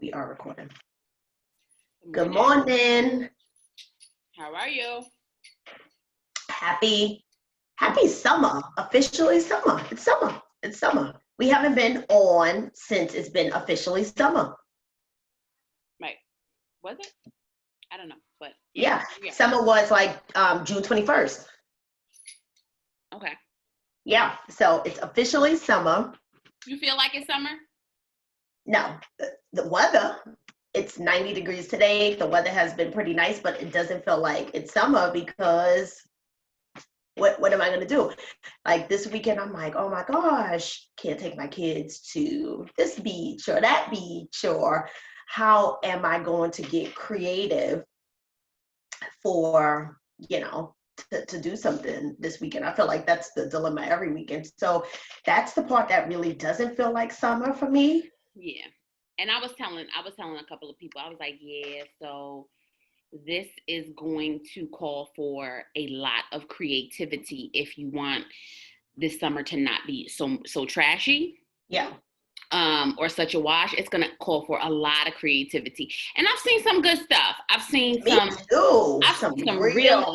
We are recording. Good Good morning. How are you? Happy summer. Officially summer. It's summer. It's summer. We haven't been on since it's been officially summer. Right. Was it? I don't know, but Yeah. yeah. Summer was like June 21st. Okay. Yeah. So it's officially summer. You feel like it's summer? No, the weather, it's 90 degrees today. The weather has been pretty nice, but it doesn't feel like it's summer because what am I going to do? Like this weekend, I'm like, oh my gosh, can't take my kids to this beach or that beach, or how am I going to get creative for, to do something this weekend? I feel like that's the dilemma every weekend. So that's the part that really doesn't feel like summer for me. Yeah. And I was telling a couple of people, I was like, yeah, so this is going to call for a lot of creativity if you want this summer to not be so trashy. Yeah. Or such a wash. It's gonna call for a lot of creativity. And I've seen some good stuff. I've seen Me too. some Real.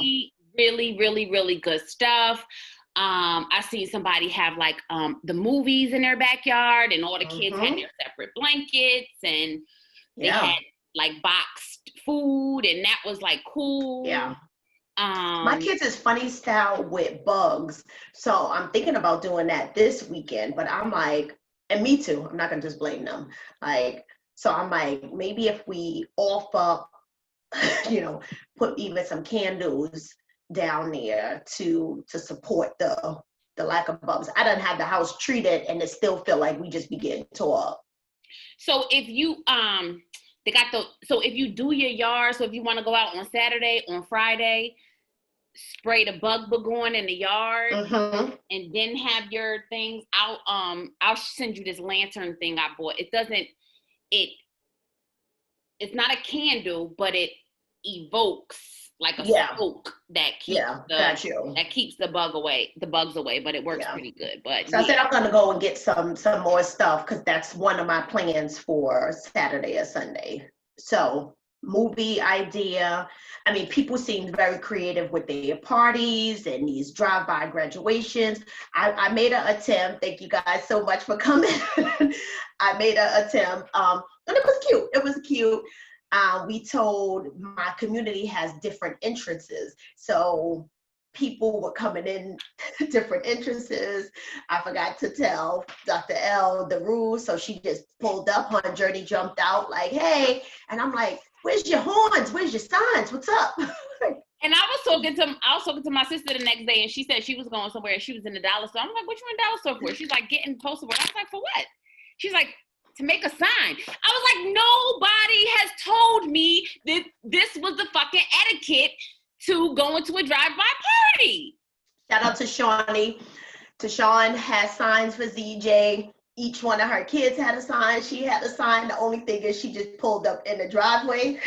really good stuff. I seen somebody have like the movies in their backyard, and all the kids had their separate blankets, and they had like boxed food, and that was like cool. Yeah. My kids is funny style with bugs, so I'm thinking about doing that this weekend. But I'm like, and me too. I'm not gonna just blame them. Like, so I'm like, maybe if we offer, put even some candles down there to support the lack of bugs. I done had the house treated, and it still feel like we just be getting tore up. So if you if you do your yard, so if you want to go out on Saturday, on Friday, spray the bug going in the yard, and then have your things out. I'll send you this lantern thing I bought. It's not a candle, but it evokes like a smoke that keeps the bugs away, but it works pretty good. But so I said I'm gonna go and get some more stuff, because that's one of my plans for Saturday or Sunday. So movie idea. I mean, people seemed very creative with their parties and these drive-by graduations. I made an attempt. Thank you guys so much for coming. I made an attempt, and it was cute. It was cute. We told my community has different entrances, so people were coming in different entrances. I forgot to tell Dr. L the rules, so she just pulled up on Journey, jumped out like, hey, and I'm like, where's your horns? Where's your signs? What's up? And I was talking to my sister the next day, and she said she was going somewhere, and she was in the dollar store. I'm like, what you in the dollar store for? She's like, getting postal board. I was like, for what? She's like, to make a sign. I was like, nobody has told me that this was the fucking etiquette to go into a drive-by party. Shout out to Shawnee. Tashawn has signs for ZJ. Each one of her kids had a sign. She had a sign. The only thing is she just pulled up in the driveway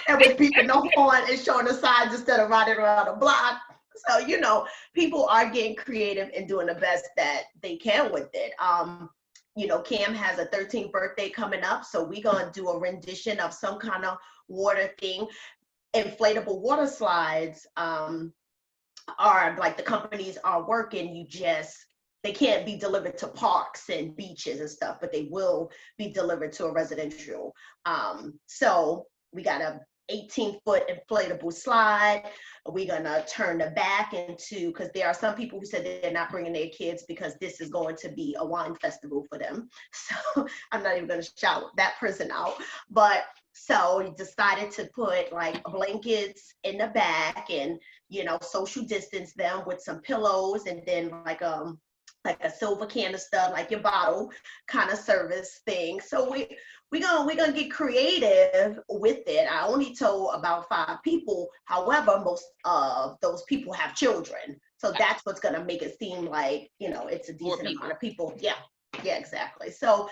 and was beeping the horn and showing the signs instead of riding around a block. So, people are getting creative and doing the best that they can with it. Cam has a 13th birthday coming up, so we're going to do a rendition of some kind of water thing. Inflatable water slides are like, the companies are working, they can't be delivered to parks and beaches and stuff, but they will be delivered to a residential. So we got a 18-foot inflatable slide. We're gonna turn the back into, because there are some people who said they're not bringing their kids because this is going to be a wine festival for them. So I'm not even gonna shout that person out. But so we decided to put like blankets in the back and, social distance them with some pillows, and then like a silver canister, like your bottle kind of service thing. So we're gonna get creative with it. I only told about 5 people. However, most of those people have children. So that's what's gonna make it seem like, it's a decent amount of people. Yeah, exactly. So,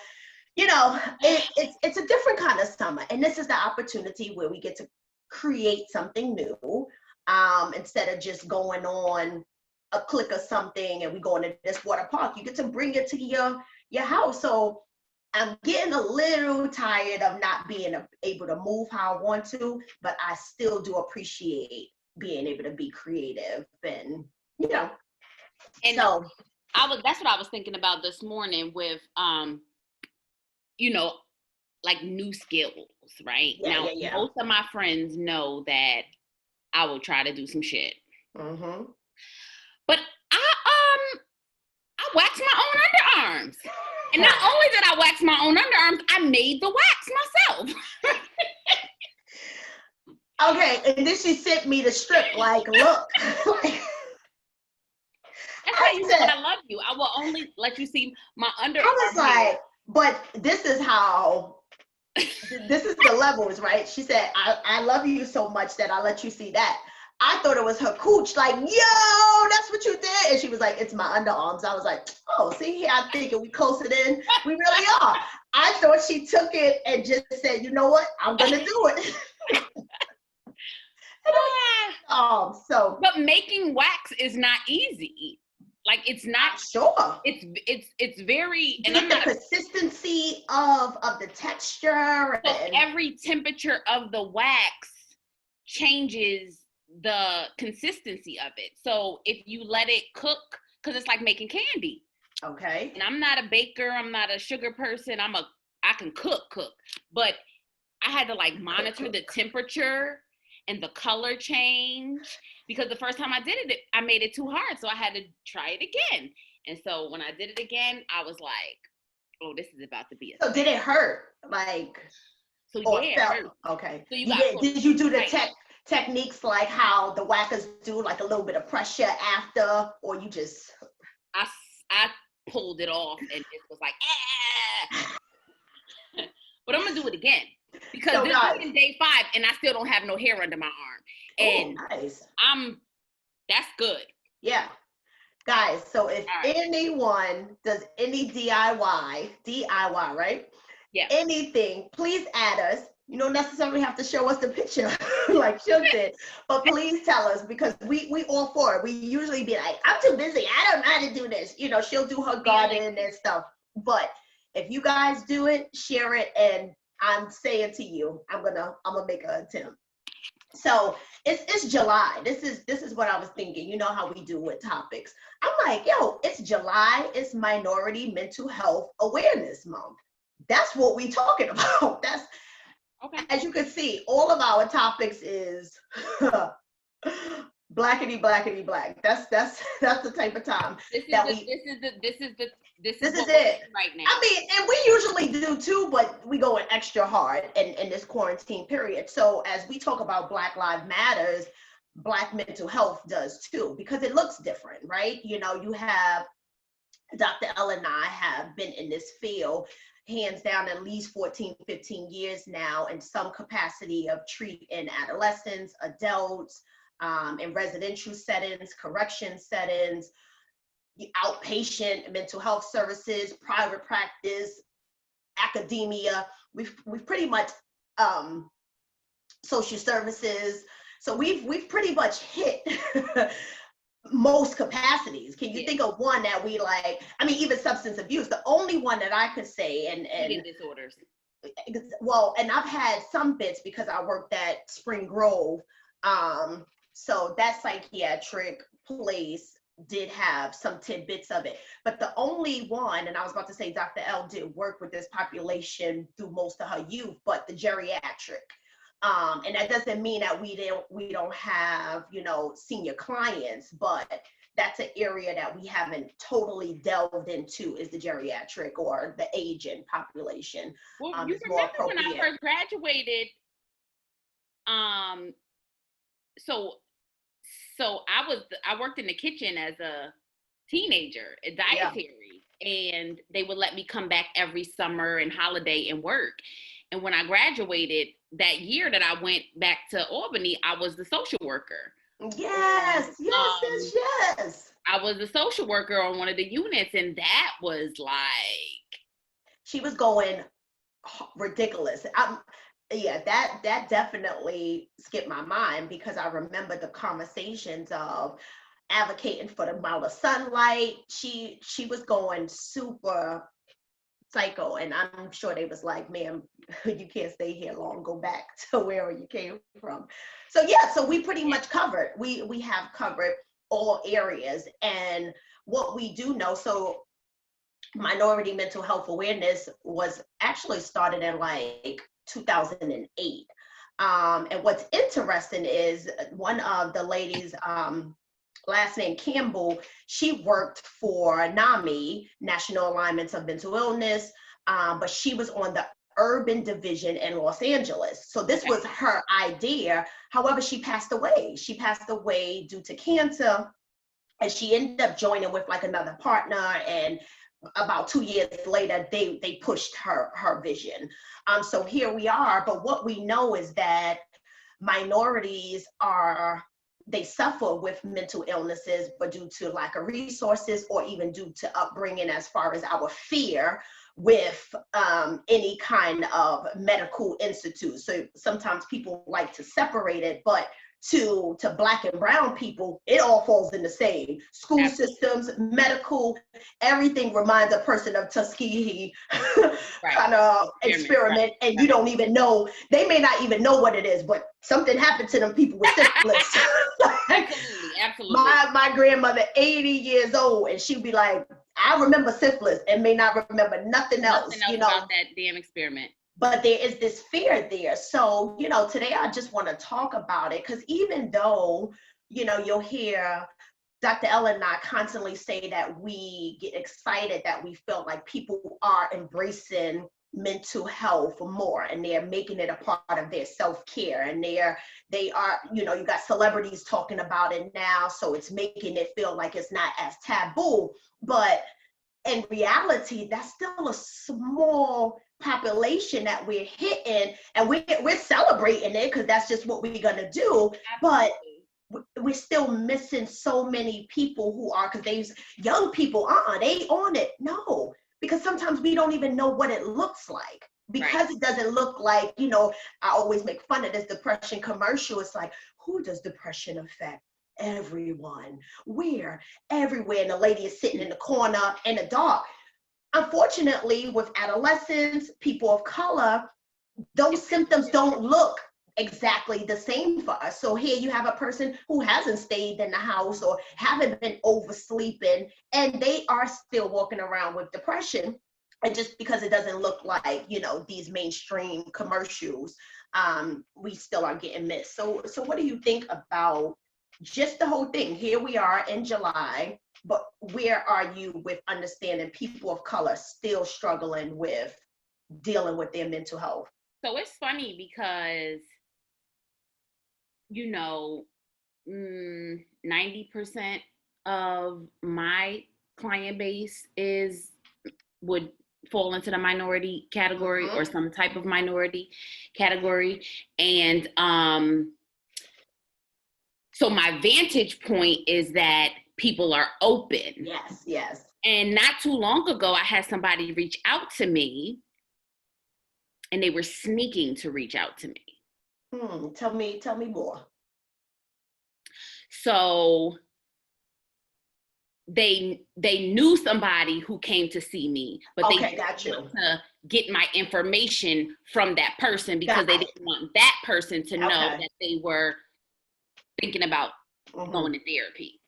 it's a different kind of summer. And this is the opportunity where we get to create something new, instead of just going on a click or something and we go into this water park. You get to bring it to your house. So I'm getting a little tired of not being able to move how I want to, but I still do appreciate being able to be creative and, you know. And so that's what I was thinking about this morning with, you know, like new skills, right? Now, most of my friends know that I will try to do some shit. Mm-hmm. But I wax my own underarms. And not only did I wax my own underarms, I made the wax myself. Okay, and then she sent me the strip, like, look. That's how you said I love you. I will only let you see my underarms. I was like, but this is how, this is the levels, right? She said, I love you so much that I let you see that. I thought it was her cooch, like, yo, that's what you did. And she was like, it's my underarms. I was like, oh, see here, I'm thinking we closer in. We really are. I thought she took it and just said, you know what? I'm going to do it. But making wax is not easy. Like, it's not. Sure. It's very, and I'm not the consistency of the texture. So every temperature of the wax changes the consistency of it. So if you let it cook, because it's like making candy. Okay. And I'm not a baker, I'm not a sugar person, I can cook, but I had to like monitor the temperature and the color change, because the first time I did it, I made it too hard, so I had to try it again. And so when I did it again, I was like, oh, this is about to be a so thing. Did it hurt? Like, so yeah, it hurt. Okay. So did you do the techniques like how the whackers do, like a little bit of pressure after, or you just? I pulled it off and it was like, ah. But I'm gonna do it again, because this is day 5 and I still don't have no hair under my arm. And nice. That's good. Yeah. Guys, so if anyone does any DIY, right? Yeah. Anything, please add us. You don't necessarily have to show us the picture like Shug did, but please tell us, because we all for it. We usually be like, I'm too busy, I don't know how to do this. You know, she'll do her garden and stuff. But if you guys do it, share it, and I'm saying to you, I'm gonna make an attempt. So it's July. This is what I was thinking. You know how we do with topics. I'm like, yo, it's July. It's Minority Mental Health Awareness Month. That's what we talking about. That's okay. As you can see, all of our topics is blackity black. That's the type of time this is it right now. I mean, and we usually do too, but we going extra hard in this quarantine period. So as we talk about Black Lives Matters, Black mental health does too, because it looks different, right? You know, you have Dr. L and I have been in this field hands down at least 14, 15 years now, in some capacity of treating adolescents, adults, in residential settings, correction settings, outpatient mental health services, private practice, academia. We've pretty much social services. So we've pretty much hit most capacities. Can you think of one that we like? I mean, even substance abuse. The only one that I could say, and eating disorders. Well, and I've had some bits because I worked at Spring Grove. So that psychiatric place did have some tidbits of it. But the only one, and I was about to say Dr. L did work with this population through most of her youth, but the geriatric. And that doesn't mean that we don't have, you know, senior clients, but that's an area that we haven't totally delved into, is the geriatric or the aging population. Well, you remember when I first graduated, so I worked in the kitchen as a teenager, a dietary, and they would let me come back every summer and holiday and work. And when I graduated that year that I went back to Albany, I was the social worker. Yes. I was a social worker on one of the units, and that was like, she was going ridiculous. That definitely skipped my mind, because I remember the conversations of advocating for the amount of sunlight. She was going super cycle. And I'm sure they was like, ma'am, you can't stay here long, go back to wherever you came from. So yeah, so we pretty much covered, we have covered all areas. And what we do know, so minority mental health awareness was actually started in like 2008. And what's interesting is one of the ladies, last name Campbell, she worked for NAMI, National Alliance of Mental Illness, but she was on the urban division in Los Angeles. So this was her idea. However, she passed away. She passed away due to cancer, and she ended up joining with like another partner, and about 2 years later, they pushed her vision. So here we are. But what we know is that minorities they suffer with mental illnesses, but due to lack of resources or even due to upbringing, as far as our fear with any kind of medical institute. So sometimes people like to separate it, but to Black and brown people, it all falls in the same. School systems, medical, everything reminds a person of Tuskegee kind of experiment, and you don't even know, they may not even know what it is, but something happened to them people with syphilis. Absolutely. My grandmother, 80 years old, and she'd be like, I remember syphilis, and may not remember nothing else about that damn experiment. But there is this fear there. So, today I just want to talk about it, because even though, you'll hear Dr. Ellen and I constantly say that we get excited that we feel like people are embracing mental health more, and they're making it a part of their self-care, and they are, you got celebrities talking about it now, so it's making it feel like it's not as taboo. But in reality, that's still a small population that we're hitting, and we're celebrating it because that's just what we're gonna do. Absolutely. But we're still missing so many people who are, because these young people, they on it. No, because sometimes we don't even know what it looks like, because it doesn't look like, I always make fun of this depression commercial. It's like, who does depression affect? Everyone. Where? Everywhere. And the lady is sitting in the corner in the dark. Unfortunately, with adolescents, people of color, those symptoms don't look exactly the same for us. So here you have a person who hasn't stayed in the house or haven't been oversleeping, and they are still walking around with depression. And just because it doesn't look like, these mainstream commercials, we still are getting missed. So what do you think about just the whole thing? Here we are in July, but where are you with understanding people of color still struggling with dealing with their mental health? So it's funny because, 90% of my client base would fall into the minority category or some type of minority category. And so my vantage point is that people are open. Yes. And not too long ago, I had somebody reach out to me, and they were sneaking to reach out to me. Tell me more. So they knew somebody who came to see me, but they didn't want to get my information from that person, because they didn't want that person to know that they were thinking about going to therapy.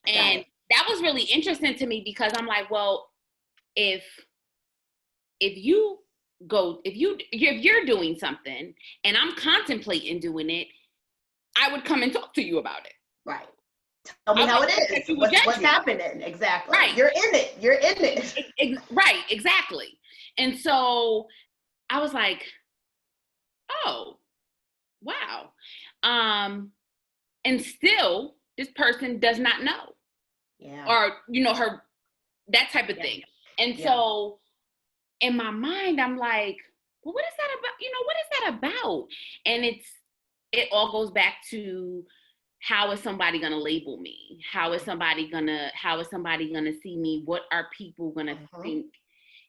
And that was really interesting to me, because I'm like, well, if you're doing something and I'm contemplating doing it, I would come and talk to you about it. Right. Tell me how it is. What's happening? Exactly. Right. You're in it. Right. Exactly. And so I was like, oh, wow. And still, this person does not know. Yeah. Or, her, that type of thing. And so in my mind, I'm like, well, what is that about? What is that about? And it all goes back to, how is somebody going to label me? How is somebody going to see me? What are people going to think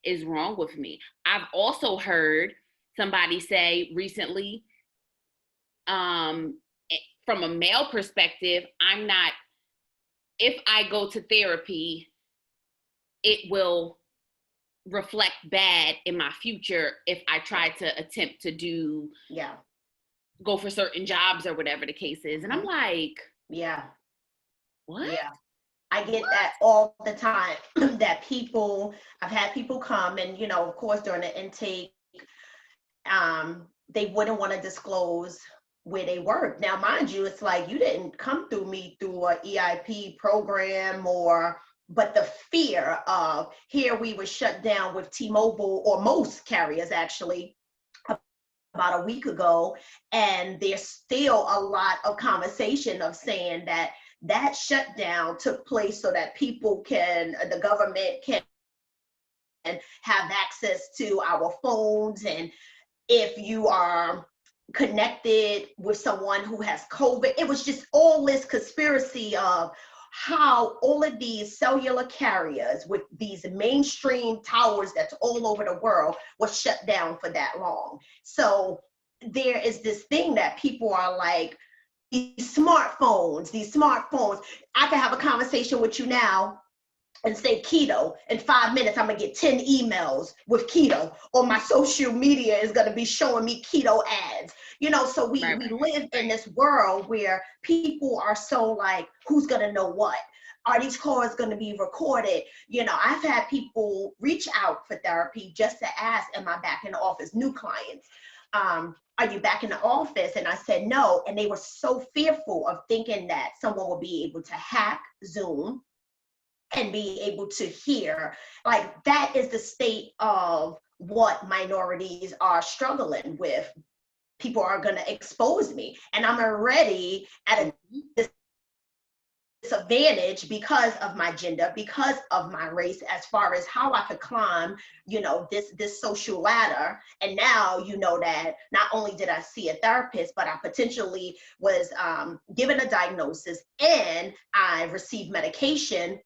is wrong with me? I've also heard somebody say recently, from a male perspective, if I go to therapy, it will reflect bad in my future if I try to attempt to go for certain jobs or whatever the case is. And I'm like, what? Yeah. I get that all the time that I've had people come and, you know, of course, during the intake, they wouldn't want to disclose where they work. Now, mind you, it's like you didn't come through me through an EIP program but the fear of here we were shut down with T-Mobile, or most carriers actually, about a week ago, and there's still a lot of conversation of saying that shutdown took place so that the government can have access to our phones, and if you are connected with someone who has COVID, it was just all this conspiracy of how all of these cellular carriers with these mainstream towers that's all over the world was shut down for that long. So there is this thing that people are like, these smartphones, I can have a conversation with you now and say keto. In 5 minutes, I'm gonna get 10 emails with keto, or my social media is gonna be showing me keto ads. You know, so we live in this world where people are so like, who's gonna know what? Are these calls gonna be recorded? You know, I've had people reach out for therapy just to ask, am I back in the office? New clients. Are you back in the office? And I said no. And they were so fearful of thinking that someone will be able to hack Zoom and be able to hear. Like, that is the state of what minorities are struggling with. People are going to expose me, and I'm already at a disadvantage because of my gender, because of my race, as far as how I could climb, you know, this social ladder. And now, you know, that not only did I see a therapist, but I potentially was given a diagnosis, and I received medication,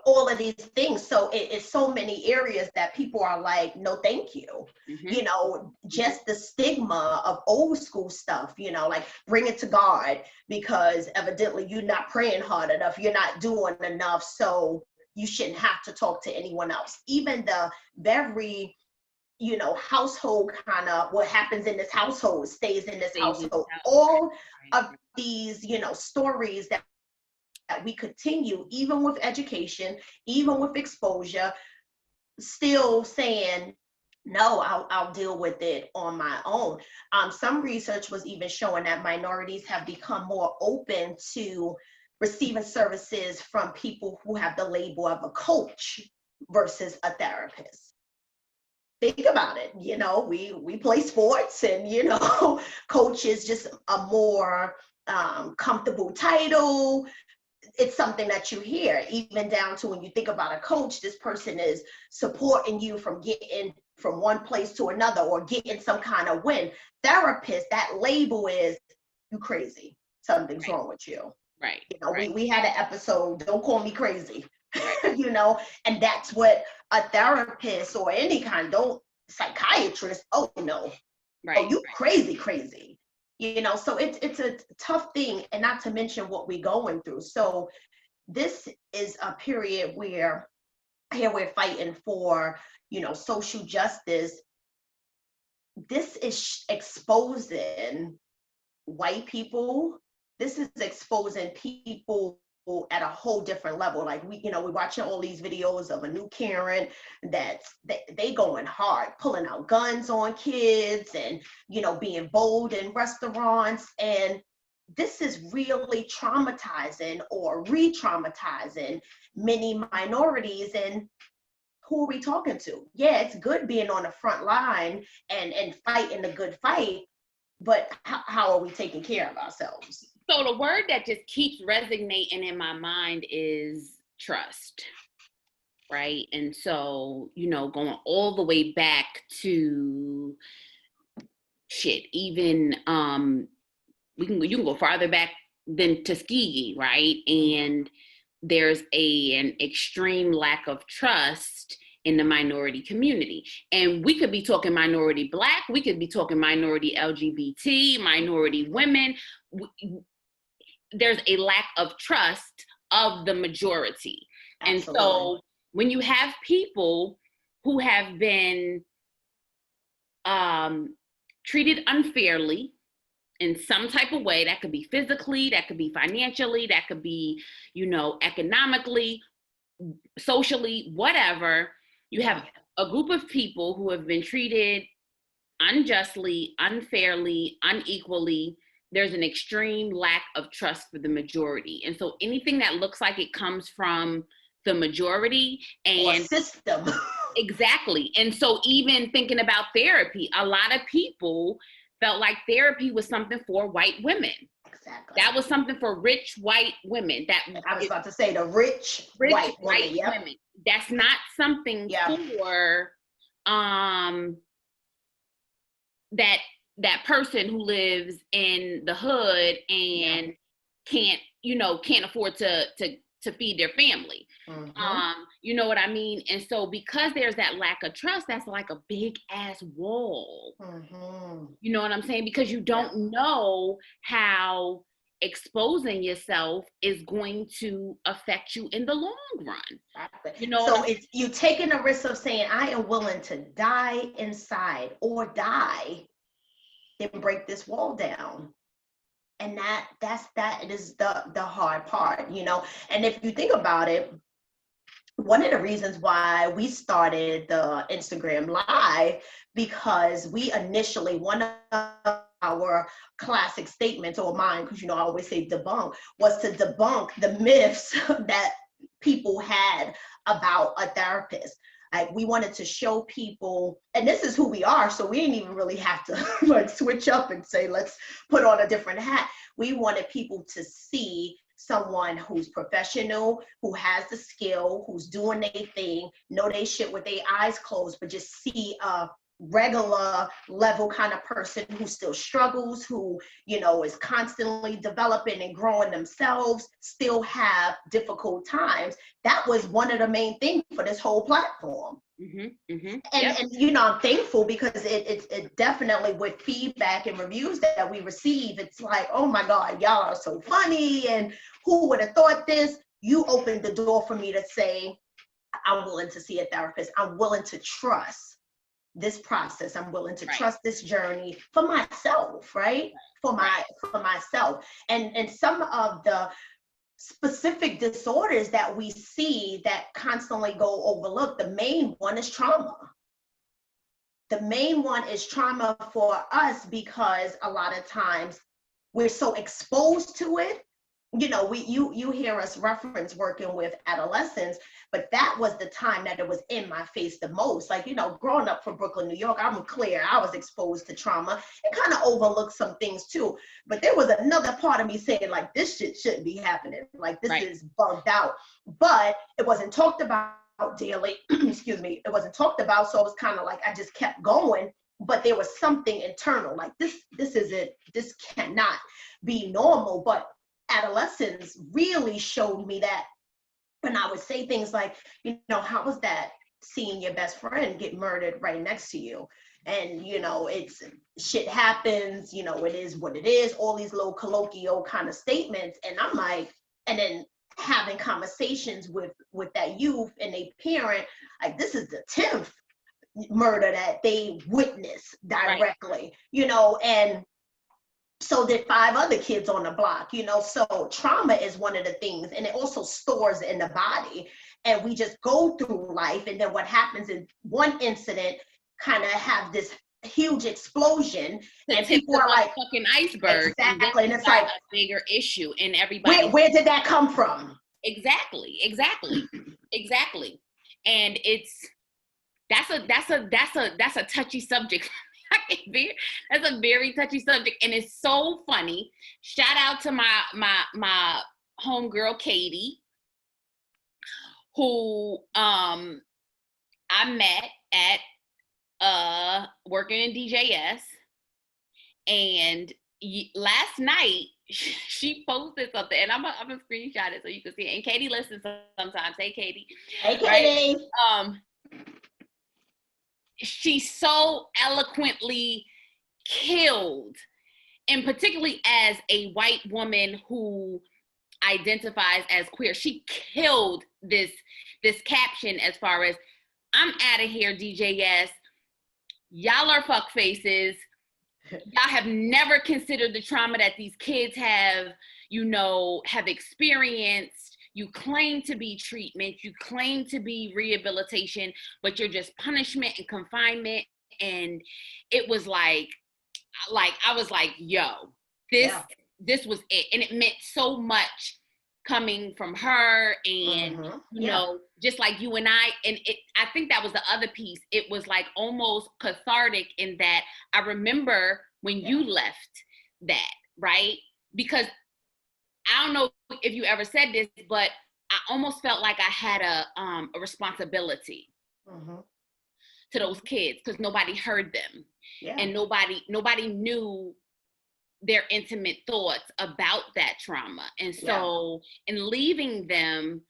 all of these things. So it's so many areas that people are like, no, thank you. You know, just the stigma of old school stuff, you know, like bring it to God, because evidently you're not praying hard enough. You're not doing enough. So you shouldn't have to talk to anyone else. Even the very, you know, household kind of, what happens in this household stays in this household. All of these, you know, stories that we continue, even with education, even with exposure, still saying, no, I'll deal with it on my own. Some research was even showing that minorities have become more open to receiving services from people who have the label of a coach versus a therapist. Think about it. You know, we play sports, and, you know, coach is just a more comfortable title. It's something that you hear, even down to when you think about a coach, this person is supporting you from getting from one place to another or getting some kind of win. Therapist, that label is, you crazy. Something's wrong with you. Right. You know, we had an episode, don't call me crazy. You know, and that's what a therapist or any kind, psychiatrist, oh no. Oh, you crazy. You know, so it's a tough thing, and not to mention what we're going through. So this is a period where here we're fighting for, you know, social justice. This is exposing white people. This is exposing people at a whole different level. Like, we're watching all these videos of a new Karen that they going hard, pulling out guns on kids, and, you know, being bold in restaurants. And this is really traumatizing or re-traumatizing many minorities. And who are we talking to? Yeah, it's good being on the front line and fighting the good fight, but how are we taking care of ourselves? So the word that just keeps resonating in my mind is trust, right? And so, you know, going all the way back to even you can go farther back than Tuskegee, right? And there's an extreme lack of trust in the minority community. And we could be talking minority Black, we could be talking minority LGBT, minority women. There's a lack of trust of the majority. Absolutely. And so when you have people who have been treated unfairly in some type of way. That could be physically, that could be financially, that could be, economically, socially, whatever. You have a group of people who have been treated unjustly, unfairly, unequally. There's an extreme lack of trust for the majority. And so anything that looks like it comes from the majority and system. Exactly. And so even thinking about therapy, a lot of people felt like therapy was something for white women. Exactly. That was something for rich white women. I was about to say the rich white women. That's not something for that person who lives in the hood and can't afford to feed their family. Mm-hmm. You know what I mean? And so because there's that lack of trust, that's like a big ass wall. Mm-hmm. You know what I'm saying? Because you don't know how exposing yourself is going to affect you in the long run. Exactly. So it's you taking the risk of saying, I am willing to die inside or die than break this wall down. And that is the hard part, And if you think about it, one of the reasons why we started the Instagram Live, because we initially, one of our classic statements, or mine, because I always say debunk, was to debunk the myths that people had about a therapist. Like, we wanted to show people, and this is who we are, so we didn't even really have to switch up and say, let's put on a different hat. We wanted people to see someone who's professional, who has the skill, who's doing their thing, know they shit with their eyes closed, but just see a regular level kind of person who still struggles, who, is constantly developing and growing themselves, still have difficult times. That was one of the main things for this whole platform. Mm-hmm, mm-hmm. And I'm thankful because it definitely, with feedback and reviews that we receive, it's like, oh my God, y'all are so funny, and who would have thought this? You opened the door for me to say, I'm willing to see a therapist. I'm willing to trust this process. I'm willing to trust this journey for myself, right? For myself. And some of the specific disorders that we see that constantly go overlooked, the main one is trauma. The main one is trauma for us because a lot of times we're so exposed to it. You hear us reference working with adolescents, but that was the time that it was in my face the most. Like, growing up from Brooklyn, New York, I'm clear, I was exposed to trauma and kind of overlooked some things too. But there was another part of me saying, like, this shit shouldn't be happening. Like, this is bugged out. But it wasn't talked about daily. Excuse me. It wasn't talked about. So it was kind of like I just kept going. But there was something internal, like this isn't, this cannot be normal. But adolescence really showed me that when I would say things like, how was that seeing your best friend get murdered right next to you? And, it's shit happens, it is what it is, all these little colloquial kind of statements. And I'm like, and then having conversations with that youth and a parent, like, this is the 10th murder that they witnessed directly, and so did 5 other kids on the block, so trauma is one of the things, and it also stores in the body, and we just go through life, and then what happens is one incident kind of have this huge explosion, and people are like, fucking iceberg. Exactly, and it's like a bigger issue, and everybody. Where did that come from? Exactly, and that's a touchy subject. That's a very touchy subject, and it's so funny. Shout out to my homegirl Katie, who I met at working in DJS, and last night she posted something, and I'm gonna screenshot it so you can see it. And Katie listens sometimes. Hey Katie. Hey Katie. Right? She so eloquently killed, and particularly as a white woman who identifies as queer, she killed this caption as far as I'm out of here, DJS. Y'all are fuck faces. Y'all have never considered the trauma that these kids have, have experienced. You claim to be treatment, you claim to be rehabilitation, but you're just punishment and confinement. And it was like I was like, yo, this was it. And it meant so much coming from her, and just like you and I. And I think that was the other piece. It was like almost cathartic in that I remember when you left that, right? Because I don't know if you ever said this, but I almost felt like I had a responsibility to those kids, because nobody heard them, and nobody knew their intimate thoughts about that trauma. And so in leaving them,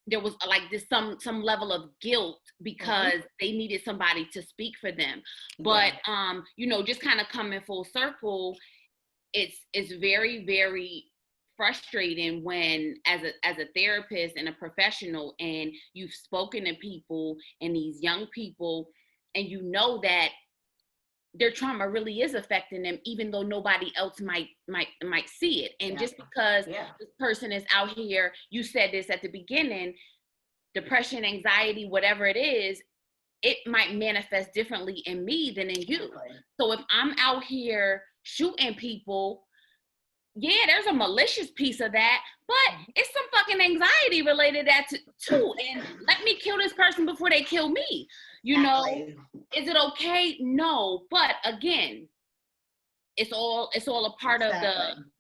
there was like this some level of guilt, because they needed somebody to speak for them. But just kind of coming full circle, it's very, very frustrating when as a therapist and a professional, and you've spoken to people and these young people, and you know that their trauma really is affecting them, even though nobody else might see it. And just because this person is out here, you said this at the beginning, depression, anxiety, whatever it is, it might manifest differently in me than in you. So if I'm out here shooting people, there's a malicious piece of that, but it's some fucking anxiety related that too. And let me kill this person before they kill me. Is it okay? No. But again, it's all a part of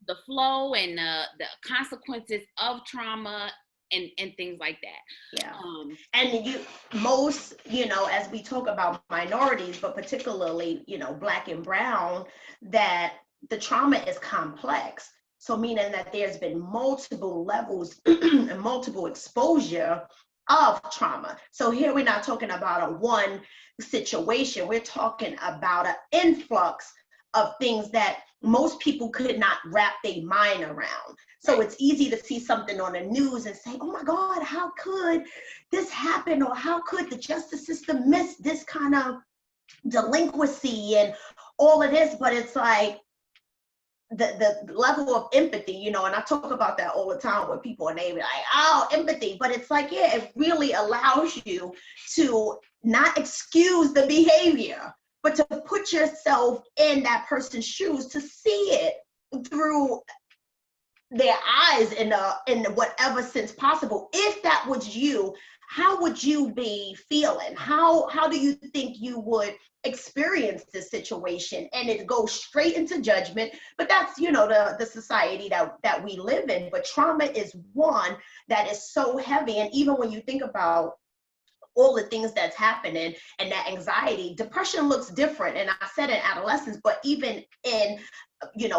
the flow and the consequences of trauma and things like that. And most, as we talk about minorities, but particularly, Black and brown, that the trauma is complex. So meaning that there's been multiple levels and multiple exposure of trauma. So here we're not talking about a one situation. We're talking about an influx of things that most people could not wrap their mind around. So it's easy to see something on the news and say, oh my God, how could this happen? Or how could the justice system miss this kind of delinquency and all of this? But it's like, the level of empathy, and I talk about that all the time with people, and they be like, oh, empathy. But it's like, it really allows you to not excuse the behavior, but to put yourself in that person's shoes, to see it through their eyes in whatever sense possible. If that was you, how would you be feeling? How do you think you would experience this situation? And it goes straight into judgment. But that's, the society that we live in. But trauma is one that is so heavy. And even when you think about all the things that's happening and that anxiety, depression looks different. And I said in adolescence, but even in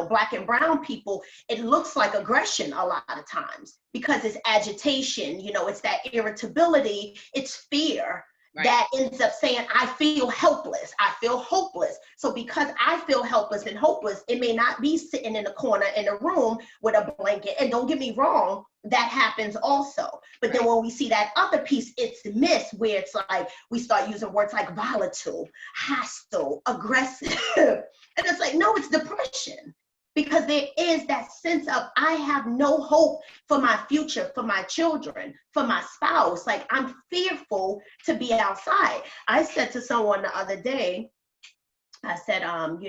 Black and brown people, it looks like aggression a lot of times, because it's agitation, it's that irritability, it's fear. That ends up saying, I feel helpless, I feel hopeless. So because I feel helpless and hopeless, it may not be sitting in a corner in a room with a blanket. And don't get me wrong, that happens also. But then when we see that other piece, it's missed, where it's like, we start using words like volatile, hostile, aggressive. And it's like, no, it's depression. Because there is that sense of, I have no hope for my future, for my children, for my spouse. Like, I'm fearful to be outside. I said to someone the other day, I said, I'm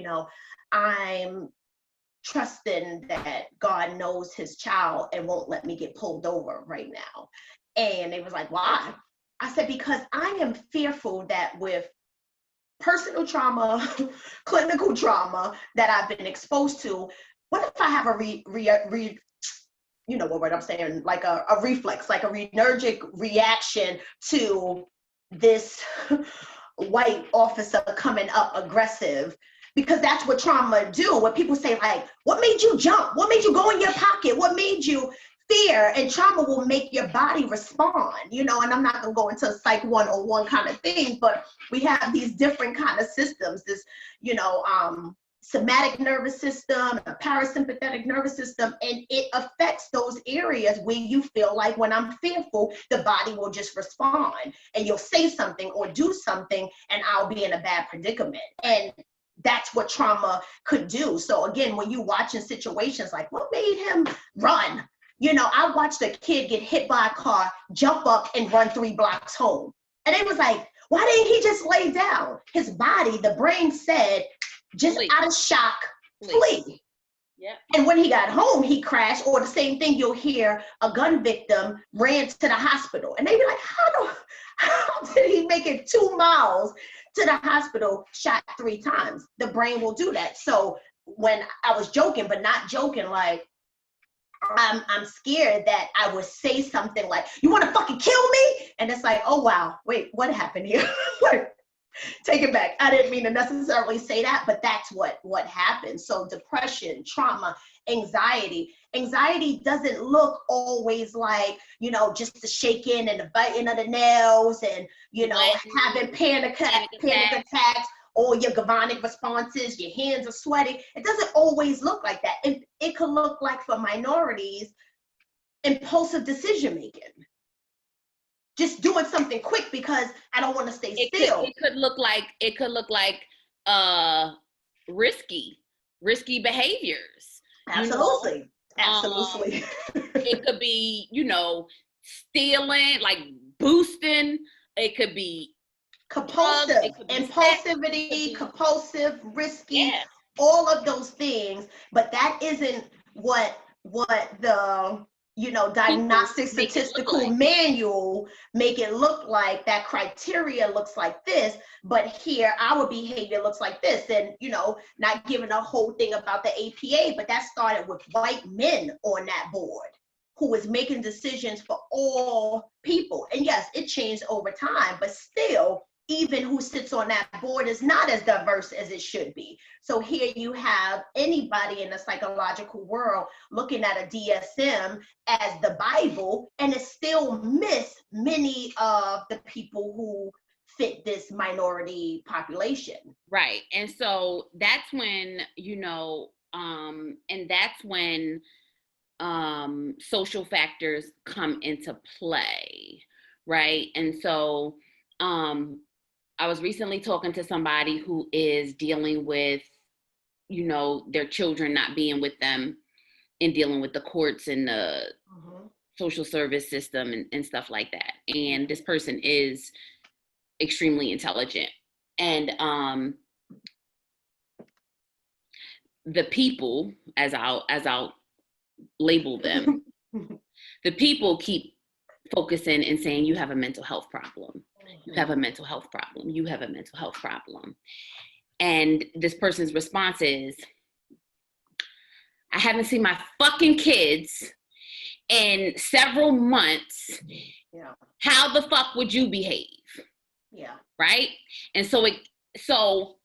trusting that God knows his child and won't let me get pulled over right now. And they was like, why? I said, because I am fearful that with personal trauma, clinical trauma that I've been exposed to, what if I have you know what word I'm saying, like a reflex, like a renergic reaction to this white officer coming up aggressive? Because that's what trauma do. When people say, like, what made you jump? What made you go in your pocket? What made you fear? And trauma will make your body respond, and I'm not gonna go into Psych 101 kind of thing, but we have these different kind of systems, this, somatic nervous system, a parasympathetic nervous system, and it affects those areas where you feel like when I'm fearful, the body will just respond and you'll say something or do something and I'll be in a bad predicament. And that's what trauma could do. So again, when you watching situations like what made him run? You know, I watched a kid get hit by a car, jump up and run 3 blocks home. And it was like, why didn't he just lay down? His body, the brain said, just flee. Out of shock, flee. Yeah. And when he got home, he crashed, or the same thing you'll hear, a gun victim ran to the hospital. And they be like, how did he make it 2 miles to the hospital, shot 3 times? The brain will do that. So when I was joking, but not joking, like, I'm scared that I would say something like, you want to fucking kill me? And it's like, oh, wow, wait, what happened here? Take it back. I didn't mean to necessarily say that, but that's what happened. So depression, trauma, anxiety. Anxiety doesn't look always like, you know, just the shaking and the biting of the nails and, you know, having panic attacks. Or your galvanic responses, your hands are sweating. It doesn't always look like that. It could look like, for minorities, impulsive decision making. Just doing something quick because I don't want to stay still. It could look like risky behaviors. Absolutely. Absolutely. It could be, you know, stealing, like boosting. It could be compulsive, impulsivity, compulsive, risky, all of those things. But that isn't what the, you know, diagnostic statistical manual make it look like. That criteria looks like this, but here our behavior looks like this. And, you know, not giving a whole thing about the APA, but that started with white men on that board who was making decisions for all people. And yes, it changed over time, but still, even who sits on that board is not as diverse as it should be. So here you have anybody in the psychological world looking at a DSM as the Bible, and it still miss many of the people who fit this minority population. Right. And so that's when, you know, and that's when social factors come into play, right? And so I was recently talking to somebody who is dealing with, you know, their children not being with them and dealing with the courts and the social service system and stuff like that. And this person is extremely intelligent. And the people, as I'll label them, the people keep focusing and saying, you have a mental health problem. You have a mental health problem. You have a mental health problem. And this person's response is, I haven't seen my fucking kids in several months. Yeah. How the fuck would you behave? Yeah. Right? And so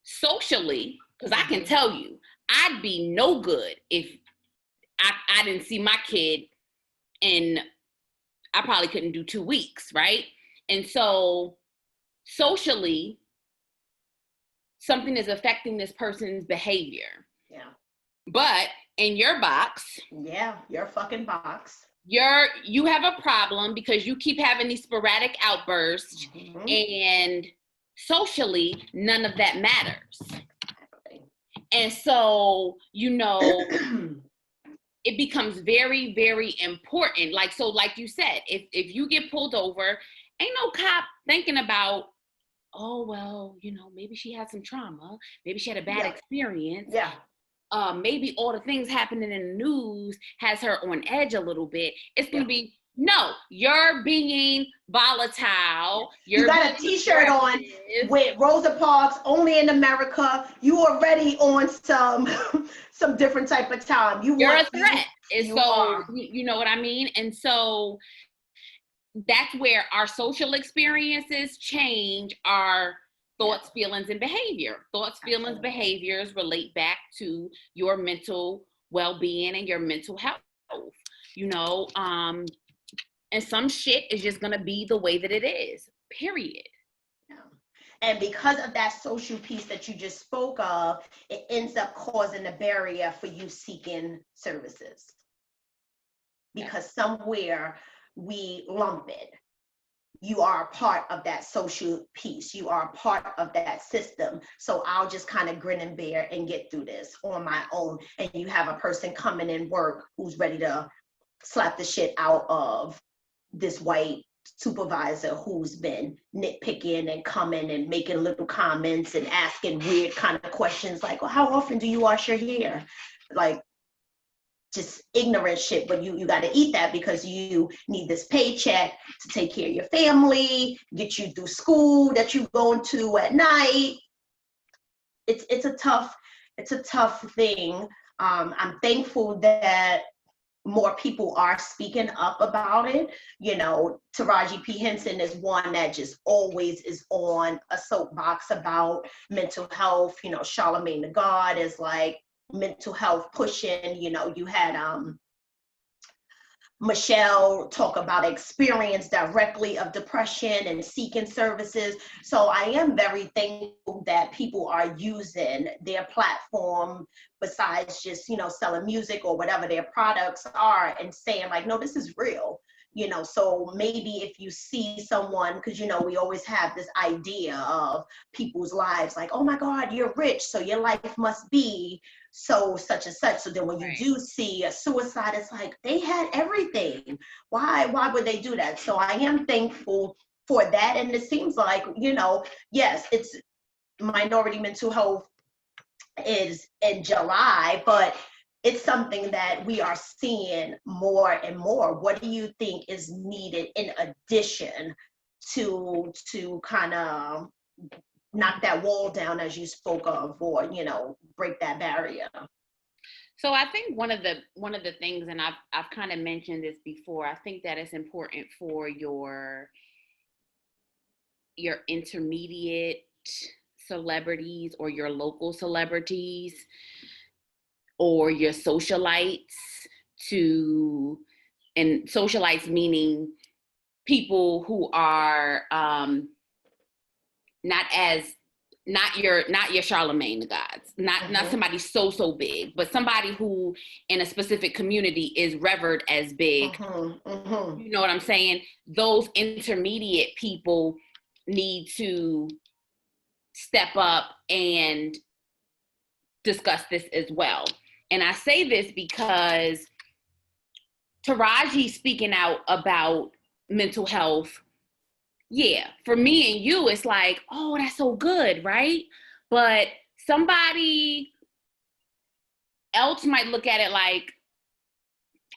socially, because I can tell you, I'd be no good if I didn't see my kid in, I probably couldn't do 2 weeks, right? And so socially, something is affecting this person's behavior. Yeah. But in your box, your fucking box, you have a problem because you keep having these sporadic outbursts, and socially, none of that matters. Exactly. And so, you know, it becomes very, very important. Like you said, if you get pulled over, ain't no cop thinking about, oh, well, you know, maybe she had some trauma. Maybe she had a bad experience. Yeah. Maybe all the things happening in the news has her on edge a little bit. It's going to be, no, you're being volatile. You got a t-shirt on with Rosa Parks, only in America. You already on some different type of time. You're a threat. And so, you know what I mean? And so that's where our social experiences change our thoughts, feelings, and behavior. Thoughts, feelings, behaviors relate back to your mental well-being and your mental health, you know, and some shit is just going to be the way that it is, period. Yeah. And because of that social piece that you just spoke of, it ends up causing a barrier for you seeking services. Because somewhere we lump it. You are a part of that social piece. You are a part of that system. So I'll just kind of grin and bear and get through this on my own. And you have a person coming in work who's ready to slap the shit out of this white supervisor who's been nitpicking and coming and making little comments and asking weird kind of questions like, well, how often do you wash your hair? Like, just ignorant shit, but you got to eat that because you need this paycheck to take care of your family, get you through school that you're going to at night. It's a tough thing. I'm thankful that more people are speaking up about it. You know, Taraji P. Henson is one that just always is on a soapbox about mental health. You know, Charlamagne the God is like mental health pushing. You know, you had Michelle talk about experience directly of depression and seeking services. So I am very thankful that people are using their platform besides just, you know, selling music or whatever their products are and saying like, no, this is real. You know, so maybe if you see someone, because, you know, we always have this idea of people's lives like, oh my God, you're rich, so your life must be so such and such. So then when you do see a suicide, it's like they had everything. Why would they do that? So I am thankful for that. And it seems like, you know, yes, it's Minority Mental Health is in July, but it's something that we are seeing more and more. What do you think is needed in addition to kind of knock that wall down as you spoke of, or, you know, break that barrier? So I think one of the things, and I've kind of mentioned this before, I think that it's important for your intermediate celebrities or your local celebrities or your socialites and socialites meaning people who are not your Charlamagne the Gods, not somebody so big, but somebody who in a specific community is revered as big. You know what I'm saying? Those intermediate people need to step up and discuss this as well. And I say this because Taraji speaking out about mental health, yeah, for me and you, it's like, oh, that's so good, right? But somebody else might look at it like,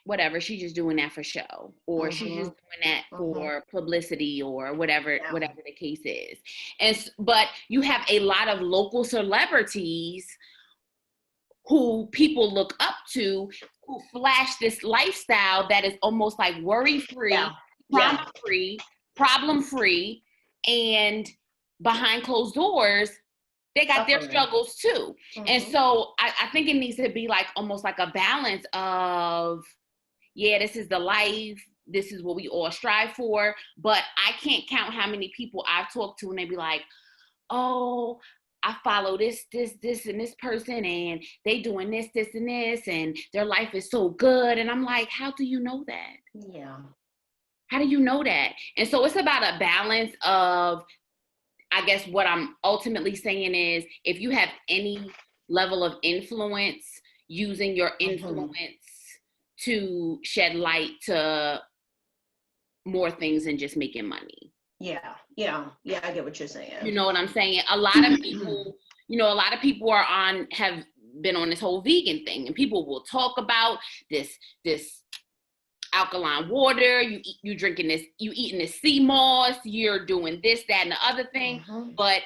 whatever, she's just doing that for show, or she's just doing that for publicity, or whatever the case is. But you have a lot of local celebrities who people look up to, who flash this lifestyle that is almost like worry-free, trauma-free, problem-free, and behind closed doors, they got their struggles too. And so I think it needs to be like almost like a balance of, yeah, this is the life, this is what we all strive for, but I can't count how many people I've talked to and they be like, oh, I follow this, and this person, and they doing this, and this, and their life is so good. And I'm like, how do you know that? Yeah. How do you know that? And so it's about a balance of, I guess what I'm ultimately saying is, if you have any level of influence, using your influence to shed light to more things than just making money. Yeah, I get what you're saying. You know what I'm saying? A lot of people have been on this whole vegan thing, and people will talk about this alkaline water, you drinking this, you eating this sea moss, you're doing this, that, and the other thing, but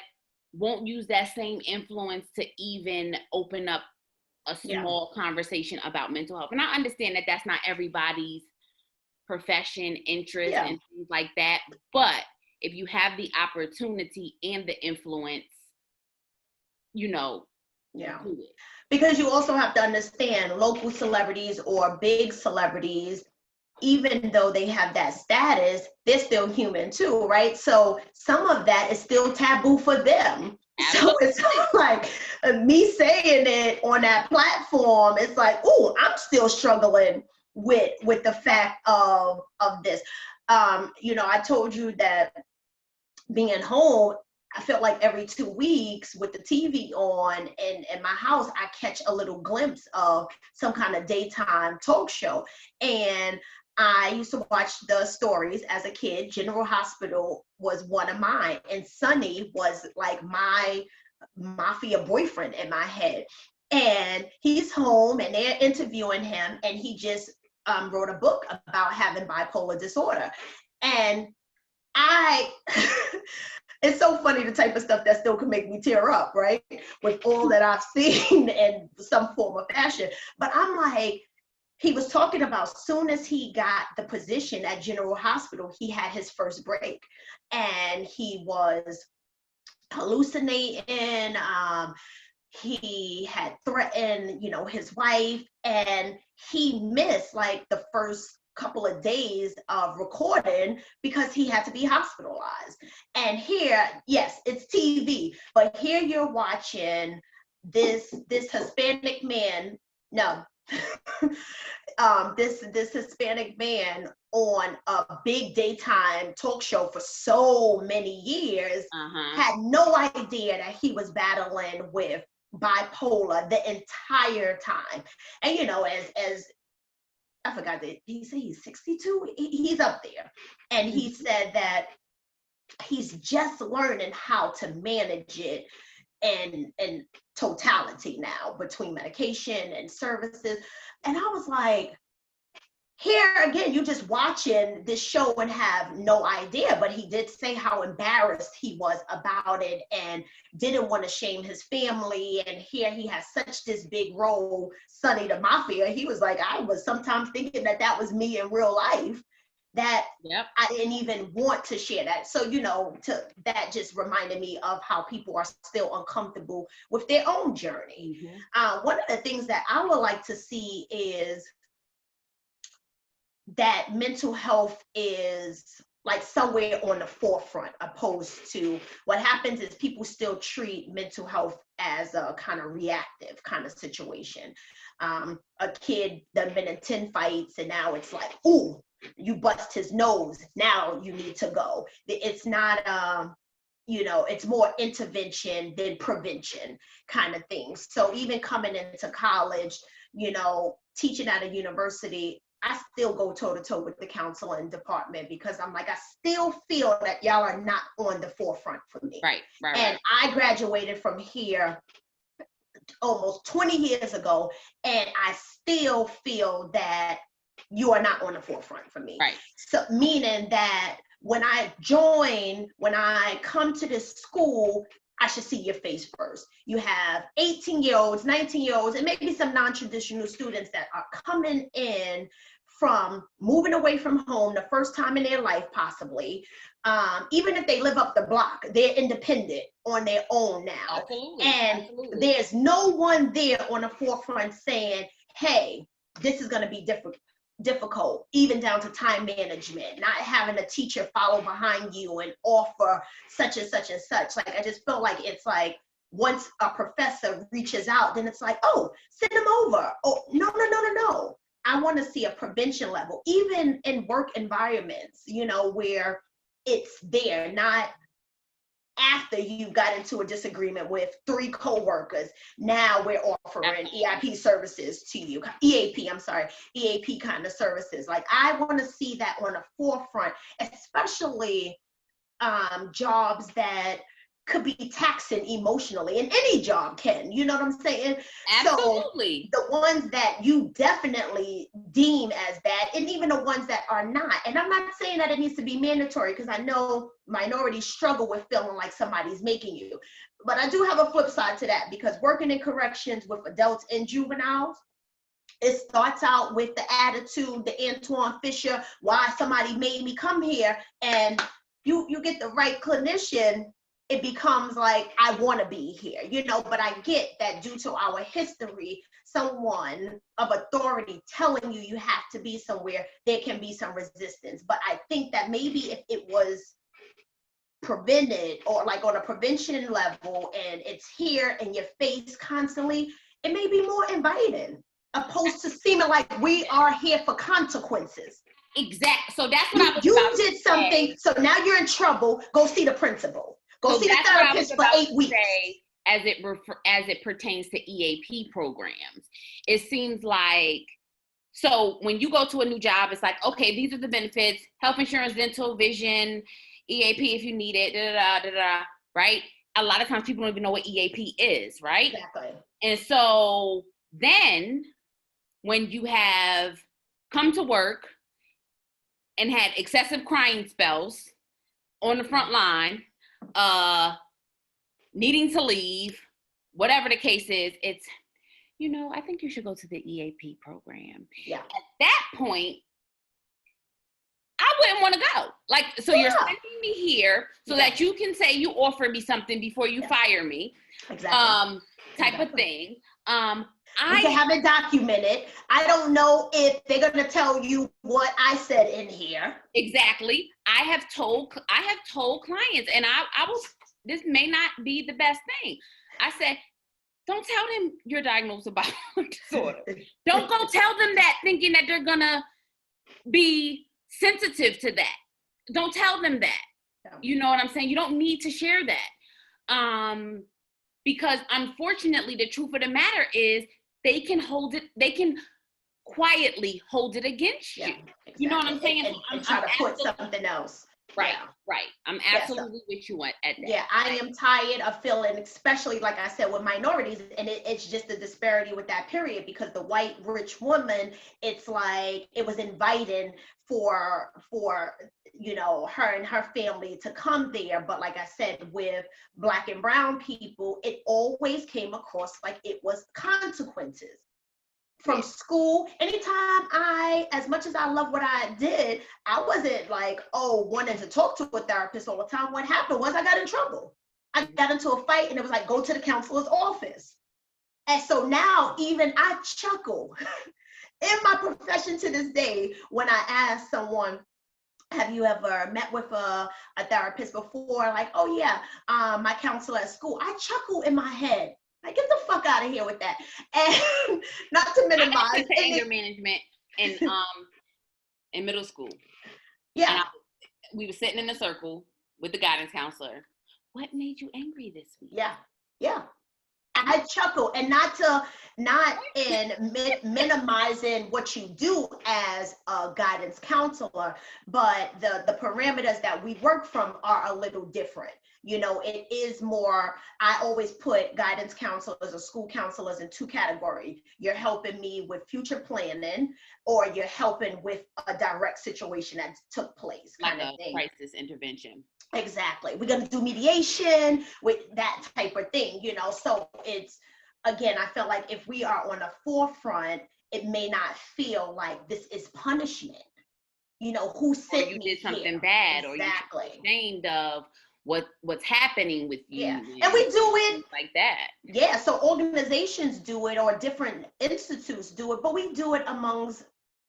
won't use that same influence to even open up a small conversation about mental health. And I understand that that's not everybody's profession, interest, and things like that, but if you have the opportunity and the influence, you know, do it. Because you also have to understand local celebrities or big celebrities even though they have that status, they're still human too, right? So some of that is still taboo for them. Absolutely. So it's like me saying it on that platform, it's like, oh, I'm still struggling with the fact of this. I told you that being home, I felt like every 2 weeks with the TV on in my house, I catch a little glimpse of some kind of daytime talk show. And I used to watch the stories as a kid. General Hospital was one of mine. And Sonny was like my mafia boyfriend in my head. And he's home and they're interviewing him. And he just wrote a book about having bipolar disorder. And it's so funny, the type of stuff that still can make me tear up, right? With all that I've seen in some form of fashion. But I'm like, he was talking about soon as he got the position at General Hospital, he had his first break. And he was hallucinating. He had threatened, his wife. And he missed like the first couple of days of recording because he had to be hospitalized. And here, yes, it's TV, but here you're watching this Hispanic man, no, this Hispanic man on a big daytime talk show for so many years, had no idea that he was battling with bipolar the entire time. And as I forgot that he said he's 62. He's up there. And he said that he's just learning how to manage it in totality now between medication and services. And I was like, here again, you just watching this show and have no idea. But he did say how embarrassed he was about it and didn't want to shame his family. And here he has such this big role, Sonny the Mafia. He was like, I was sometimes thinking that was me in real life, that I didn't even want to share that. So, that just reminded me of how people are still uncomfortable with their own journey. One of the things that I would like to see is that mental health is like somewhere on the forefront, opposed to what happens is people still treat mental health as a kind of reactive kind of situation. A kid done been in 10 fights and now it's like, ooh, you bust his nose, now you need to go. It's not, it's more intervention than prevention kind of things. So even coming into college, teaching at a university, I still go toe-to-toe with the counseling department because I'm like, I still feel that y'all are not on the forefront for me. Right. And I graduated from here almost 20 years ago, and I still feel that you are not on the forefront for me. Right. So meaning that when I come to this school, I should see your face first. You have 18-year-olds, 19-year-olds, and maybe some non-traditional students that are coming in from moving away from home the first time in their life, possibly. Even if they live up the block, they're independent on their own now. Absolutely. And there's no one there on the forefront saying, hey, this is going to be difficult, even down to time management, not having a teacher follow behind you and offer such and such and such. Like, I just feel like it's like once a professor reaches out, then it's like, oh, send them over. Oh, no. I want to see a prevention level, even in work environments, where it's there, not after you got into a disagreement with 3 coworkers. Now we're offering EAP services to you, EAP kind of services. Like, I want to see that on the forefront, especially jobs that could be taxing emotionally, and any job can, you know what I'm saying? Absolutely. So the ones that you definitely deem as bad, and even the ones that are not. And I'm not saying that it needs to be mandatory, because I know minorities struggle with feeling like somebody's making you. But I do have a flip side to that, because working in corrections with adults and juveniles, it starts out with the attitude, the Antoine Fisher, why somebody made me come here, and you get the right clinician, it becomes like, I want to be here, you know, but I get that due to our history, someone of authority telling you have to be somewhere, there can be some resistance. But I think that maybe if it was prevented, or like on a prevention level, and it's here in your face constantly, it may be more inviting, opposed to seeming like we are here for consequences. Exactly. So that's what I was You about did to something, say. so now you're in trouble. Go see the principal. Go So see the that's what I was therapist for about 8 to weeks. say, as it pertains to EAP programs. It seems like, so when you go to a new job, it's like, okay, these are the benefits: health insurance, dental, vision, EAP if you need it, right? A lot of times people don't even know what EAP is, right? Exactly. And so then when you have come to work and had excessive crying spells on the front line, needing to leave, whatever the case is, it's, you know, I think you should go to the EAP program. Yeah. At that point, I wouldn't want to go. Like, so you're sending me here so that you can say you offer me something before you fire me. Exactly. Type of thing. We can have it documented. I don't know if they're gonna tell you what I said in here. Exactly. I have told clients, and I was, this may not be the best thing. I said, don't tell them you're diagnosed with bipolar disorder. Don't go tell them that thinking that they're gonna be sensitive to that. Don't tell them that. You know what I'm saying? You don't need to share that. Because unfortunately, the truth of the matter is they can quietly hold it against you. Exactly. You know what I'm saying? And try to put something else. Right, right. I'm absolutely with you at that. Yeah, I am tired of feeling, especially like I said, with minorities, and it's just the disparity with that period, because the white rich woman, it's like it was inviting for you know, her and her family to come there. But like I said, with Black and brown people, it always came across like it was consequences. From school, anytime as much as I love what I did, I wasn't like, wanting to talk to a therapist all the time. What happened was I got in trouble. I got into a fight, and it was like, go to the counselor's office. And so now even I chuckle in my profession to this day when I ask someone, have you ever met with a therapist before? Like, oh yeah, my counselor at school. I chuckle in my head. Like, get the fuck out of here with that. And not to minimize anger management in middle school. Yeah. And we were sitting in a circle with the guidance counselor. What made you angry this week? Yeah. Yeah. I chuckle, and not in minimizing what you do as a guidance counselor, but the parameters that we work from are a little different. You know, it is more, I always put guidance counselors or school counselors in two categories. You're helping me with future planning, or you're helping with a direct situation that took place, kind of thing. Crisis intervention. Exactly. We're going to do mediation with that type of thing, you know. So it's, again, I felt like if we are on the forefront, it may not feel like this is punishment. You know, who sent me you did something here? bad, exactly. Or you're ashamed of what's happening with you. Yeah. And we do it like that. Yeah. So organizations do it, or different institutes do it, but we do it amongst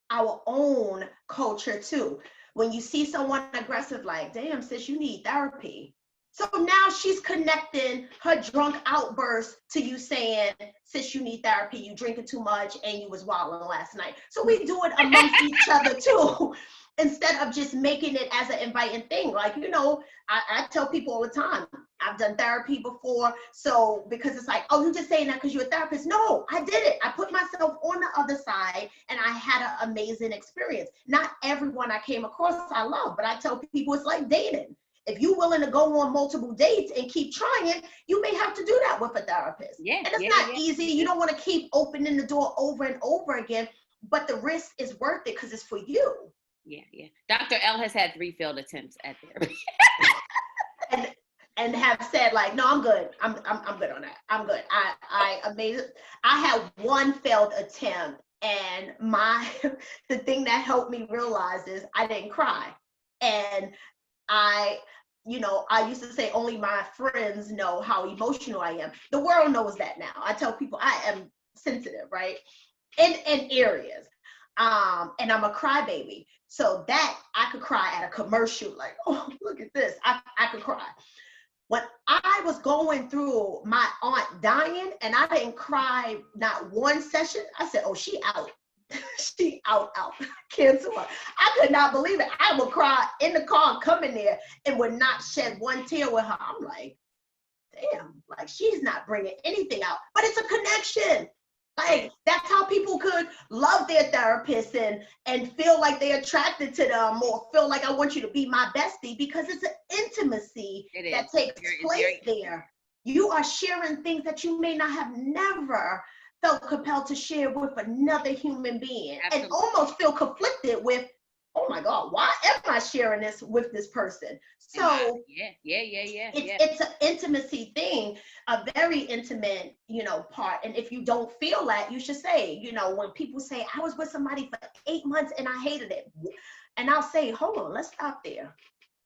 our own culture too. When you see someone aggressive, like, damn, sis, you need therapy. So now she's connecting her drunk outburst to you saying, sis, you need therapy, you drinking too much, and you was wilding last night. So we do it amongst each other too, instead of just making it as an inviting thing. Like, you know, I tell people all the time, I've done therapy before. So because it's like, oh, you're just saying that because you're a therapist. No, I did it. I put myself on the other side, and I had an amazing experience. Not everyone I came across I love, but I tell people it's like dating. If you're willing to go on multiple dates and keep trying, you may have to do that with a therapist. Yeah, and it's not easy. You don't want to keep opening the door over and over again, but the risk is worth it because it's for you. Yeah, yeah. Dr. L has had 3 failed attempts at therapy. and have said, like, no, I'm good. I'm good on that. I'm good. I had 1 failed attempt, and the thing that helped me realize is I didn't cry. And I used to say only my friends know how emotional I am. The world knows that now. I tell people I am sensitive, right? In areas. And I'm a crybaby. So that I could cry at a commercial, like, oh, look at this. I could cry. When I was going through my aunt dying and I didn't cry not one session, I said, oh, she out. She out. Cancel her. I could not believe it. I would cry in the car coming there and would not shed one tear with her. I'm like, damn, like she's not bringing anything out, but it's a connection. Like that's how people could love their therapist and feel like they're attracted to them, or feel like I want you to be my bestie, because it's an intimacy that takes place there. You are sharing things that you may not have never felt compelled to share with another human being. Absolutely. And almost feel conflicted with, oh my God, why am I sharing this with this person? So it's an intimacy thing, a very intimate, part. And if you don't feel that, you should say, when people say, I was with somebody for 8 months and I hated it. And I'll say, hold on, let's stop there.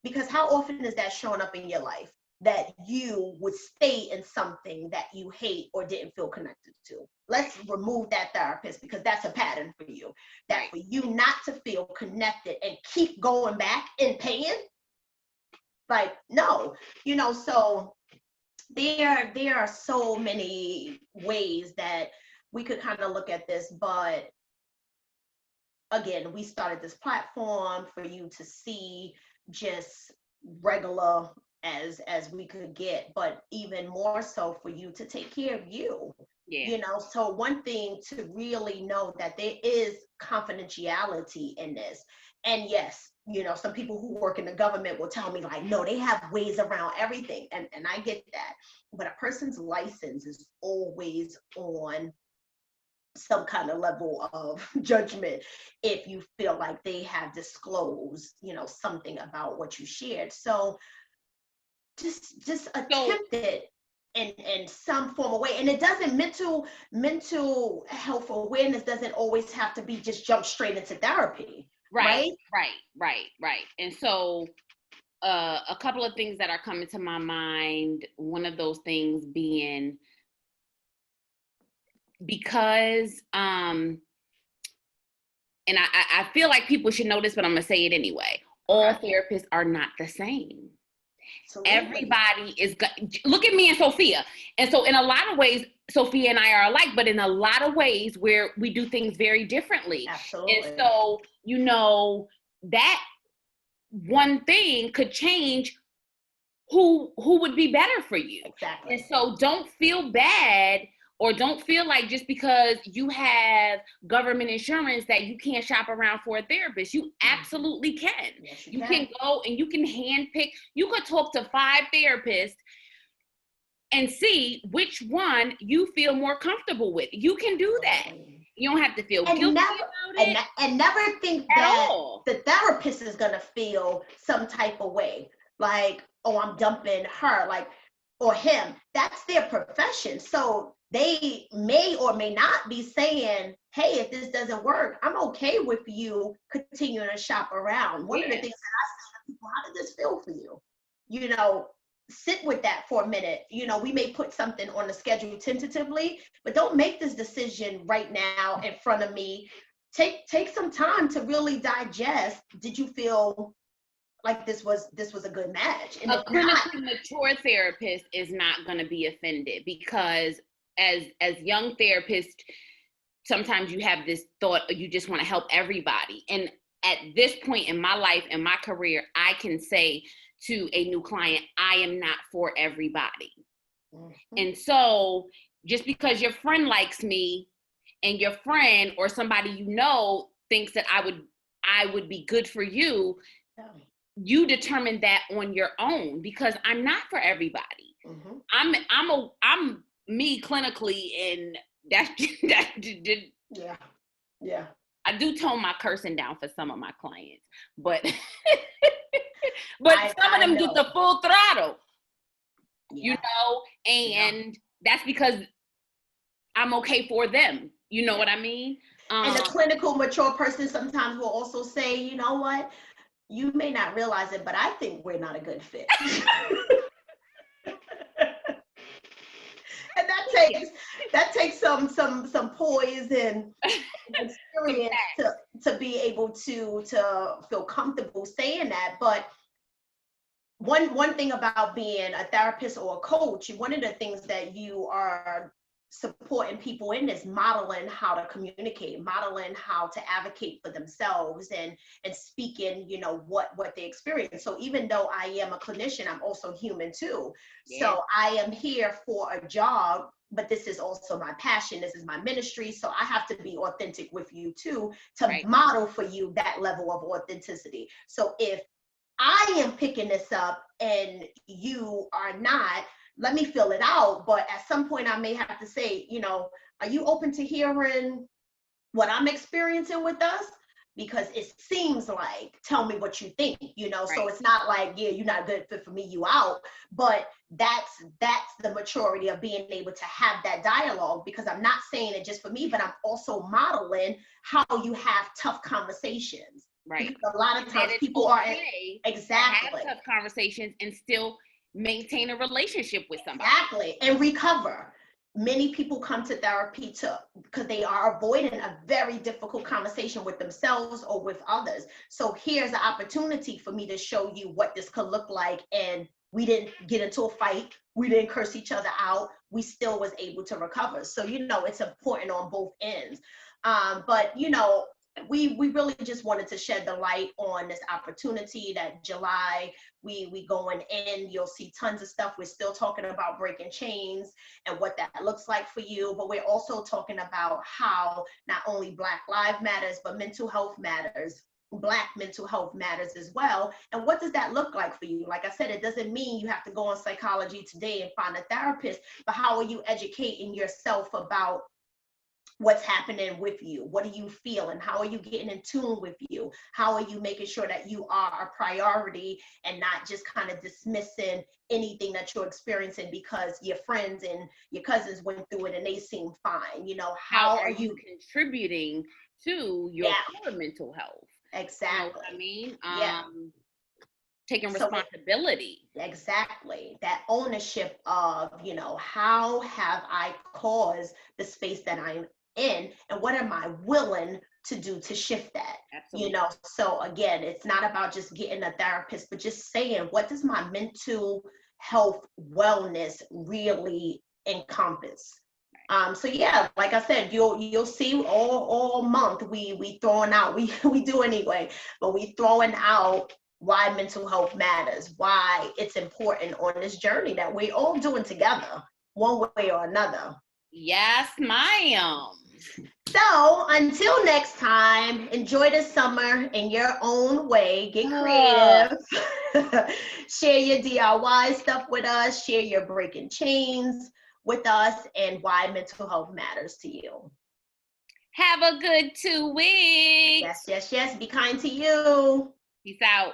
Because how often is that showing up in your life, that you would stay in something that you hate or didn't feel connected to? Let's remove that therapist, because that's a pattern for you. That for you not to feel connected and keep going back and paying, like, no, so there are so many ways that we could kind of look at this. But again, we started this platform for you to see just regular as we could get, but even more so for you to take care of you. So one thing to really know that there is confidentiality in this. And yes, some people who work in the government will tell me like, no, they have ways around everything. And I get that. But a person's license is always on some kind of level of judgment if you feel like they have disclosed, something about what you shared. So just attempt it in some form of way. And it doesn't, mental health awareness doesn't always have to be just jump straight into therapy. Right. And so a couple of things that are coming to my mind, one of those things being, because and I feel like people should know this, but I'm gonna say it anyway. All therapists are not the same. Absolutely. Everybody is look at me and Sophia. And so in a lot of ways, Sophia and I are alike, but in a lot of ways where we do things very differently. Absolutely. And so, that one thing could change who would be better for you. Exactly. And so don't feel bad, or don't feel like just because you have government insurance that you can't shop around for a therapist. You absolutely can. Yes, you can go and you can handpick. You could talk to 5 therapists and see which one you feel more comfortable with. You can do that. You don't have to feel guilty about it. And never think that the therapist is going to feel some type of way. Like, oh, I'm dumping her, like, or him. That's their profession. So they may or may not be saying, hey, if this doesn't work, I'm okay with you continuing to shop around. One of the things that I say to people, how did this feel for you? Sit with that for a minute. We may put something on the schedule tentatively, but don't make this decision right now in front of me. Take some time to really digest. Did you feel like this was a good match? And a clinically mature therapist is not going to be offended, because as young therapists, sometimes you have this thought, you just want to help everybody. And at this point in my life and my career, I can say to a new client, I am not for everybody. Mm-hmm. And so just because your friend likes me and your friend or somebody thinks that I would be good for you, you determine that on your own, because I'm not for everybody. Mm-hmm. I'm me clinically, and that's yeah. I do tone my cursing down for some of my clients, but some of them get the full throttle, and that's because I'm okay for them. You know what I mean? And a clinical mature person sometimes will also say, you know what? you may not realize it, but I think we're not a good fit. And that takes some poise and experience to be able to feel comfortable saying that. But one thing about being a therapist or a coach, one of the things that you are supporting people in is modeling how to communicate, modeling how to advocate for themselves, and speaking, you know, what they experience. So even though I am a clinician, I'm also human too. Yeah. So I am here for a job, but this is also my passion. This is my ministry. So I have to be authentic with you too, to model for you that level of authenticity. So if I am picking this up and you are not, let me fill it out. But at some point I may have to say, you know, are you open to hearing what I'm experiencing with us? Because it seems like, tell me what you think, you know. So it's not like, yeah, you're not good fit for me, you out. But that's the maturity of being able to have that dialogue, because I'm not saying it just for me, but I'm also modeling how you have tough conversations. Right. Because a lot of times people are exactly have tough conversations and still maintain a relationship with somebody. Exactly. And recover. Many people come to therapy because they are avoiding a very difficult conversation with themselves or with others. So here's an opportunity for me to show you what this could look like. And we didn't get into a fight. We didn't curse each other out. We still was able to recover. So, you know, it's important on both ends. But, you know, we really just wanted to shed the light on this opportunity that July we going in. You'll see tons of stuff. We're still talking about breaking chains and what that looks like for you, but we're also talking about how not only Black Lives Matters, but mental health matters. Black mental health matters as well. And what does that look like for you? Like I said, it doesn't mean you have to go on Psychology Today and find a therapist, but how are you educating yourself about what's happening with you? What do you feel? And how are you getting in tune with you? How are you making sure that you are a priority and not just kind of dismissing anything that you're experiencing because your friends and your cousins went through it and they seem fine? You know, how are you contributing to your core mental health? Exactly. You know what I mean? Taking responsibility. Exactly. That ownership of, you know, how have I caused the space that I'm in, and what am I willing to do to shift that? Absolutely. You know, so again, it's not about just getting a therapist, but just saying, what does my mental health wellness really encompass? So yeah, like I said, you'll see all month we throwing out, we do anyway, but we throwing out why mental health matters, why it's important on this journey that we're all doing together, one way or another. Yes, ma'am. So until next time, enjoy the summer in your own way. Get creative. Share your DIY stuff with us. Share your breaking chains with us and why mental health matters to you. Have a good 2 weeks. Yes. Be kind to you. Peace out.